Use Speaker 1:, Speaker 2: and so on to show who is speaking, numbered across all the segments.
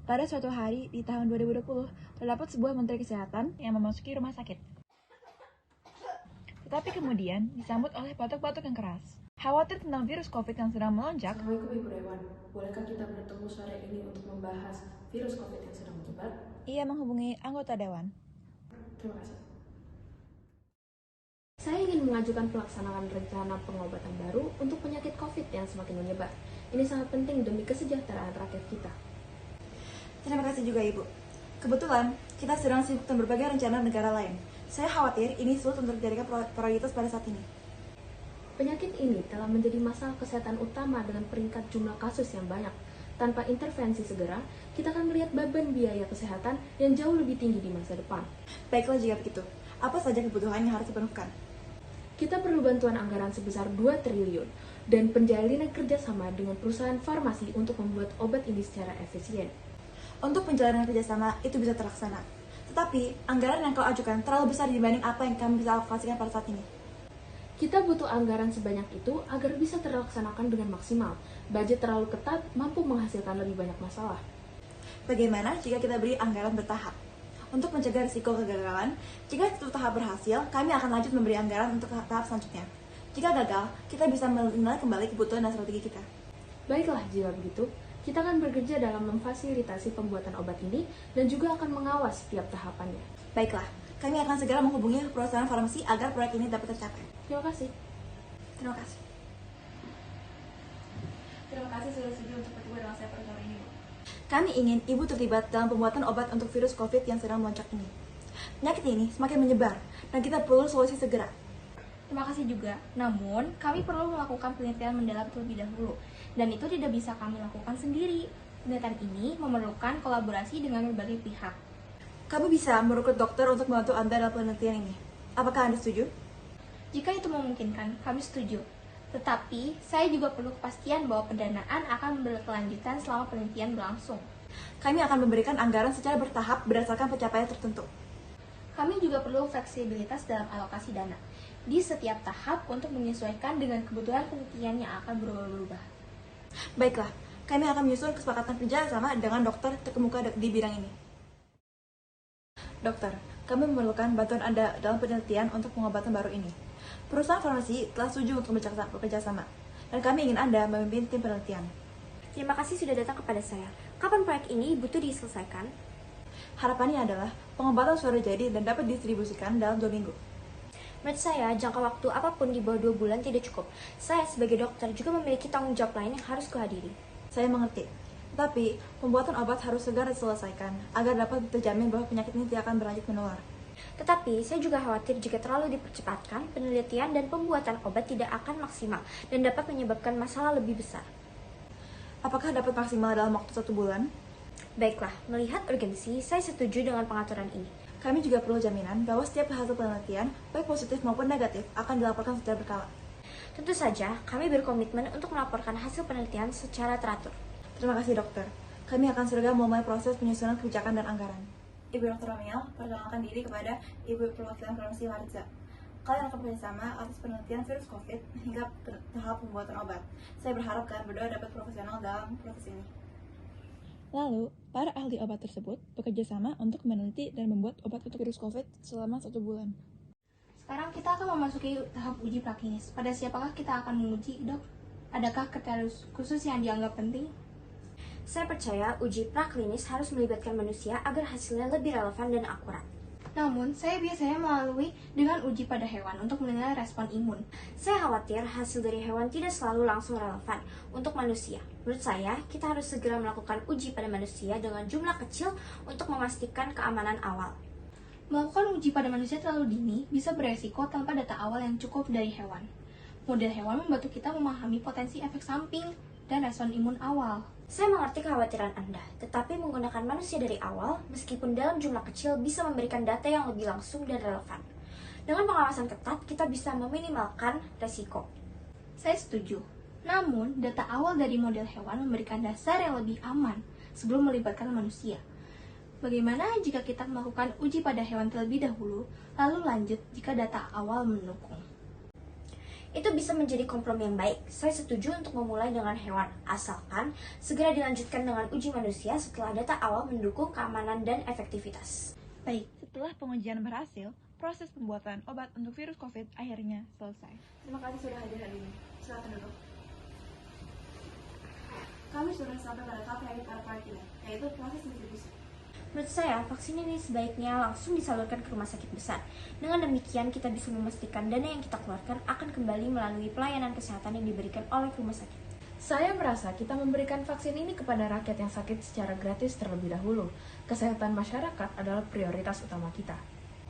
Speaker 1: Pada suatu hari di tahun 2020, terdapat sebuah menteri kesehatan yang memasuki rumah sakit. Tetapi kemudian disambut oleh batuk-batuk yang keras. Khawatir tentang virus COVID yang sedang melonjak.
Speaker 2: Assalamualaikum Ibu Dewan, bolehkah kita bertemu sore ini untuk membahas virus COVID yang sedang menyebar?
Speaker 1: Ia menghubungi anggota dewan.
Speaker 2: Terima kasih.
Speaker 3: Saya ingin mengajukan pelaksanaan rencana pengobatan baru untuk penyakit COVID yang semakin menyebar. Ini sangat penting demi kesejahteraan rakyat kita.
Speaker 1: Terima kasih juga Ibu. Kebetulan, kita sedang sibuk dengan berbagai rencana negara lain. Saya khawatir ini sulit untuk dijadikan prioritas pada saat ini.
Speaker 3: Penyakit ini telah menjadi masalah kesehatan utama dengan peringkat jumlah kasus yang banyak. Tanpa intervensi segera, kita akan melihat beban biaya kesehatan yang jauh lebih tinggi di masa depan.
Speaker 1: Baiklah jika begitu, apa saja kebutuhan yang harus dipenuhkan?
Speaker 3: Kita perlu bantuan anggaran sebesar 2 triliun dan penjalinan kerjasama dengan perusahaan farmasi untuk membuat obat ini secara efisien.
Speaker 1: Untuk penjalanan kerjasama itu bisa terlaksana. Tetapi, anggaran yang kau ajukan terlalu besar dibanding apa yang kami bisa alokasikan pada saat ini.
Speaker 3: Kita butuh anggaran sebanyak itu agar bisa terlaksanakan dengan maksimal. Budget terlalu ketat mampu menghasilkan lebih banyak masalah.
Speaker 1: Bagaimana jika kita beri anggaran bertahap? Untuk mencegah risiko kegagalan, jika satu tahap berhasil, kami akan lanjut memberi anggaran untuk tahap selanjutnya. Jika gagal, kita bisa menilai kembali kebutuhan dan strategi kita.
Speaker 3: Baiklah, jika begitu, kita akan bekerja dalam memfasilitasi pembuatan obat ini dan juga akan mengawas setiap tahapannya.
Speaker 1: Baiklah, kami akan segera menghubungi perusahaan farmasi agar proyek ini dapat tercapai.
Speaker 3: Terima kasih.
Speaker 1: Terima kasih.
Speaker 4: Terima kasih sudah setuju untuk bertemu dengan saya pada sore ini, Bu.
Speaker 1: Kami ingin Ibu terlibat dalam pembuatan obat untuk virus COVID yang sedang melonjak ini. Penyakit ini semakin menyebar, dan kita perlu solusi segera.
Speaker 4: Terima kasih juga. Namun, kami perlu melakukan penelitian mendalam terlebih dahulu, dan itu tidak bisa kami lakukan sendiri. Penelitian ini memerlukan kolaborasi dengan berbagai pihak.
Speaker 1: Kami bisa merekrut dokter untuk membantu Anda dalam penelitian ini. Apakah Anda setuju?
Speaker 4: Jika itu memungkinkan, kami setuju. Tetapi, saya juga perlu kepastian bahwa pendanaan akan berkelanjutan selama penelitian berlangsung.
Speaker 1: Kami akan memberikan anggaran secara bertahap berdasarkan pencapaian tertentu.
Speaker 4: Kami juga perlu fleksibilitas dalam alokasi dana di setiap tahap untuk menyesuaikan dengan kebutuhan penelitian yang akan berubah-ubah.
Speaker 1: Baiklah, kami akan menyusun kesepakatan kerja sama dengan dokter terkemuka di bidang ini. Dokter, kami memerlukan bantuan Anda dalam penelitian untuk pengobatan baru ini. Perusahaan farmasi telah setuju untuk bekerja sama, dan kami ingin Anda memimpin tim penelitian.
Speaker 5: Terima kasih sudah datang kepada saya. Kapan proyek ini butuh diselesaikan?
Speaker 1: Harapannya adalah pengobatan sudah jadi dan dapat didistribusikan dalam 2 minggu.
Speaker 5: Menurut saya, jangka waktu apapun di bawah 2 bulan tidak cukup. Saya sebagai dokter juga memiliki tanggung jawab lain yang harus kuhadiri.
Speaker 1: Saya mengerti, tetapi pembuatan obat harus segera diselesaikan agar dapat terjamin bahwa penyakit ini tidak akan berlanjut menular.
Speaker 5: Tetapi, saya juga khawatir jika terlalu dipercepatkan, penelitian dan pembuatan obat tidak akan maksimal dan dapat menyebabkan masalah lebih besar.
Speaker 1: Apakah dapat maksimal dalam waktu 1 bulan?
Speaker 5: Baiklah, melihat urgensi, saya setuju dengan pengaturan ini.
Speaker 1: Kami juga perlu jaminan bahwa setiap hasil penelitian, baik positif maupun negatif, akan dilaporkan secara berkala.
Speaker 5: Tentu saja, kami berkomitmen untuk melaporkan hasil penelitian secara teratur.
Speaker 1: Terima kasih dokter. Kami akan segera memulai proses penyusunan kebijakan dan anggaran. Ibu Dr. Romiel, perkenalkan diri kepada Ibu Perwakilan Farmasi Mariza. Kalian akan bekerjasama atas penelitian virus COVID hingga tahap pembuatan obat. Saya berharap kalian berdua dapat profesional dalam proses ini. Lalu, para ahli obat tersebut bekerja sama untuk meneliti dan membuat obat untuk virus COVID selama 1 bulan.
Speaker 4: Sekarang kita akan memasuki tahap uji praklinis. Pada siapakah kita akan menguji, Dok? Adakah kriteria khusus yang dianggap penting?
Speaker 5: Saya percaya uji praklinis harus melibatkan manusia agar hasilnya lebih relevan dan akurat.
Speaker 4: Namun, saya biasanya melalui dengan uji pada hewan untuk menilai respon imun.
Speaker 5: Saya khawatir hasil dari hewan tidak selalu langsung relevan untuk manusia. Menurut saya, kita harus segera melakukan uji pada manusia dengan jumlah kecil untuk memastikan keamanan awal.
Speaker 4: Melakukan uji pada manusia terlalu dini bisa beresiko tanpa data awal yang cukup dari hewan. Model hewan membantu kita memahami potensi efek samping dan respon imun awal.
Speaker 5: Saya mengerti kekhawatiran Anda, tetapi menggunakan manusia dari awal, meskipun dalam jumlah kecil, bisa memberikan data yang lebih langsung dan relevan. Dengan pengawasan ketat, kita bisa meminimalkan resiko.
Speaker 4: Saya setuju. Namun, data awal dari model hewan memberikan dasar yang lebih aman sebelum melibatkan manusia. Bagaimana jika kita melakukan uji pada hewan terlebih dahulu, lalu lanjut jika data awal mendukung?
Speaker 5: Itu bisa menjadi kompromi yang baik. Saya setuju untuk memulai dengan hewan, asalkan segera dilanjutkan dengan uji manusia setelah data awal mendukung keamanan dan efektivitas.
Speaker 1: Baik, setelah pengujian berhasil, proses pembuatan obat untuk virus COVID akhirnya selesai. Terima kasih sudah hadir hari ini. Silakan duduk. Kami sudah sampai pada tahap yang kita, yaitu proses distribusi.
Speaker 5: Menurut saya, vaksin ini sebaiknya langsung disalurkan ke rumah sakit besar. Dengan demikian, kita bisa memastikan dana yang kita keluarkan akan kembali melalui pelayanan kesehatan yang diberikan oleh rumah sakit.
Speaker 3: Saya merasa kita memberikan vaksin ini kepada rakyat yang sakit secara gratis terlebih dahulu. Kesehatan masyarakat adalah prioritas utama kita.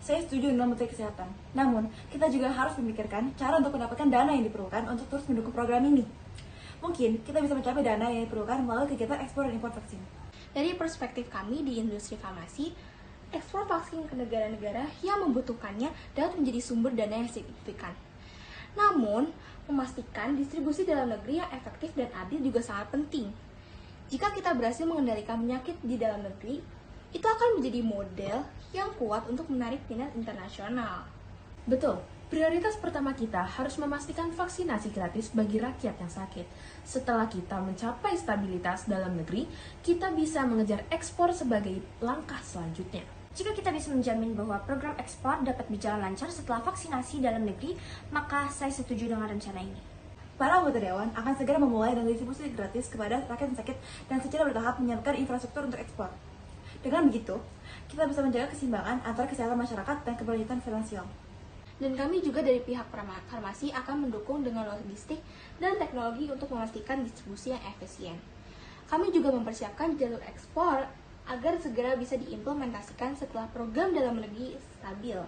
Speaker 1: Saya setuju dengan Menteri Kesehatan. Namun, kita juga harus memikirkan cara untuk mendapatkan dana yang diperlukan untuk terus mendukung program ini. Mungkin kita bisa mencapai dana yang diperlukan melalui kegiatan ekspor dan impor vaksin.
Speaker 4: Dari perspektif kami di industri farmasi, ekspor vaksin ke negara-negara yang membutuhkannya dapat menjadi sumber dana yang signifikan. Namun, memastikan distribusi dalam negeri yang efektif dan adil juga sangat penting. Jika kita berhasil mengendalikan penyakit di dalam negeri, itu akan menjadi model yang kuat untuk menarik minat internasional.
Speaker 3: Betul, prioritas pertama kita harus memastikan vaksinasi gratis bagi rakyat yang sakit. Setelah kita mencapai stabilitas dalam negeri, kita bisa mengejar ekspor sebagai langkah selanjutnya.
Speaker 5: Jika kita bisa menjamin bahwa program ekspor dapat berjalan lancar setelah vaksinasi dalam negeri, maka saya setuju dengan rencana ini.
Speaker 1: Para anggota Dewan akan segera memulai dan distribusi gratis kepada rakyat yang sakit dan secara bertahap menyiapkan infrastruktur untuk ekspor. Dengan begitu, kita bisa menjaga keseimbangan antara kesehatan masyarakat dan keberlanjutan finansial.
Speaker 4: Dan kami juga dari pihak farmasi akan mendukung dengan logistik dan teknologi untuk memastikan distribusi yang efisien. Kami juga mempersiapkan jalur ekspor agar segera bisa diimplementasikan setelah program dalam negeri stabil.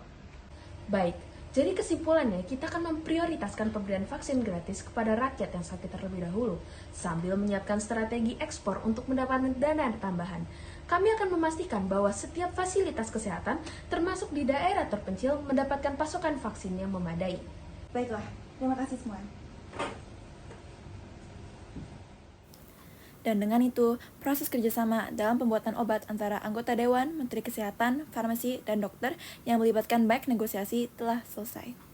Speaker 3: Baik, jadi kesimpulannya kita akan memprioritaskan pemberian vaksin gratis kepada rakyat yang sakit terlebih dahulu, sambil menyiapkan strategi ekspor untuk mendapatkan dana tambahan. Kami akan memastikan bahwa setiap fasilitas kesehatan, termasuk di daerah terpencil, mendapatkan pasokan vaksin yang memadai.
Speaker 1: Baiklah, terima kasih semua. Dan dengan itu, proses kerjasama dalam pembuatan obat antara anggota Dewan, Menteri Kesehatan, Farmasi, dan dokter yang melibatkan baik negosiasi telah selesai.